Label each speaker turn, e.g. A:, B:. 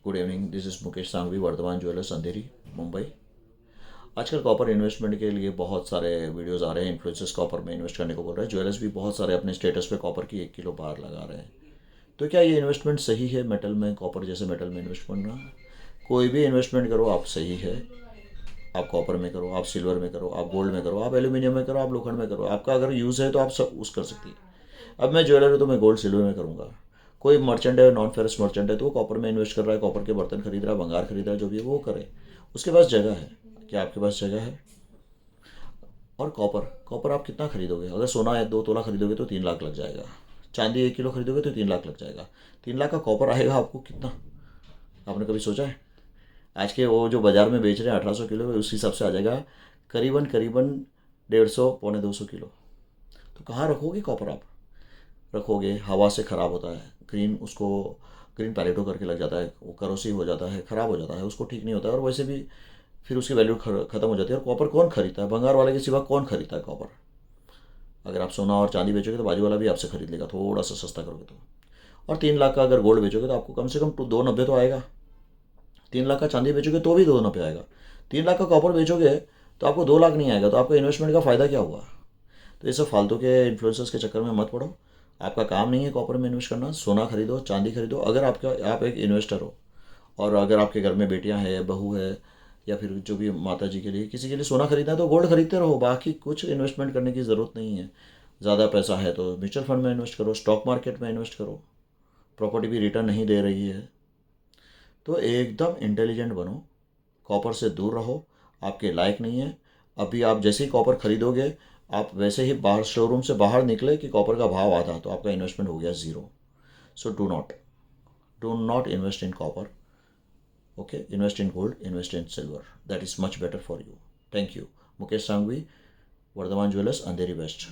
A: Good evening, this is Mukesh Sanghvi, Varthaman jewellers, Andheri, Mumbai. आजकल copper investment के लिए बहुत सारे वीडियोस आ रहे हैं। इन्फ्लुएंसर्स कॉपर में इन्वेस्ट करने को बोल रहे हैं। ज्वेलर्स भी बहुत सारे अपने स्टेटस पे कॉपर की 1 किलो बाहर लगा रहे हैं। तो क्या ये इन्वेस्टमेंट सही है? मेटल में, कॉपर जैसे मेटल में इन्वेस्ट करना? कोई भी इन्वेस्टमेंट करो आप, सही है। आप कॉपर में करो, आप सिल्वर में करो, आप गोल्ड में करो, आप एल्यूमिनियम में करो, आप लोखंड में करो। आपका अगर यूज़ है तो आप सब उस कर सकती है। अब मैं ज्वेलर हूँ तो मैं गोल्ड सिल्वर में करूँगा। कोई मर्चेंट है, नॉन फेरस मर्चेंट है, तो वो कॉपर में इन्वेस्ट कर रहा है, कॉपर के बर्तन खरीद रहा है, भंगार खरीद रहा है, जो भी है वो करे। उसके पास जगह है। क्या आपके पास जगह है? और कॉपर, कॉपर आप कितना खरीदोगे? अगर सोना है 2 तोला खरीदोगे तो 3 लाख लग जाएगा। चांदी 1 किलो खरीदोगे तो 3 लाख लग जाएगा। 3 लाख का कॉपर आएगा आपको कितना? आपने कभी सोचा है? आज के वो जो बाज़ार में बेच रहे हैं 1800 किलो, उस हिसाब से आ जाएगा करीबन करीबन 150 पौने 200 किलो। तो कहाँ रखोगे कॉपर आप? रखोगे, हवा से ख़राब होता है, ग्रीन उसको ग्रीन पैलेटो करके लग जाता है, वो करोसिव हो जाता है, ख़राब हो जाता है, उसको ठीक नहीं होता है, और वैसे भी फिर उसकी वैल्यू ख़त्म हो जाती है। और कॉपर कौन खरीदता है? भंगार वाले के सिवा कौन खरीदता है कॉपर? अगर आप सोना और चांदी बेचोगे तो बाजू वाला भी आपसे खरीद लेगा, थोड़ा सा सस्ता करोगे तो। और 3 लाख का अगर गोल्ड बेचोगे तो आपको कम से कम 290 तो आएगा। 3 लाख का चांदी बेचोगे तो भी 290 आएगा। 3 लाख का कॉपर बेचोगे तो आपको 2 लाख नहीं आएगा। तो आपका इन्वेस्टमेंट का फ़ायदा क्या हुआ? तो ये सब फालतू के इन्फ्लुएंसर्स के चक्कर में मत पड़ो। आपका काम नहीं है कॉपर में इन्वेस्ट करना। सोना खरीदो, चांदी खरीदो। अगर आप एक इन्वेस्टर हो, और अगर आपके घर में बेटियां हैं, बहू है, या फिर जो भी माता जी के लिए, किसी के लिए सोना खरीदना है तो गोल्ड खरीदते रहो। बाकी कुछ इन्वेस्टमेंट करने की ज़रूरत नहीं है। ज़्यादा पैसा है तो म्यूचुअल फंड में इन्वेस्ट करो, स्टॉक मार्केट में इन्वेस्ट करो। प्रॉपर्टी भी रिटर्न नहीं दे रही है। तो एकदम इंटेलिजेंट बनो, कॉपर से दूर रहो। आपके लायक नहीं है। अभी आप जैसे ही कॉपर खरीदोगे, आप वैसे ही बाहर शोरूम से बाहर निकले कि कॉपर का भाव आधा, तो आपका इन्वेस्टमेंट हो गया zero. So do not invest in copper. Okay, invest in gold, invest in silver, that is much better for you. Thank you. Mukesh Sanghvi, Varthaman jewellers, Andheri waste.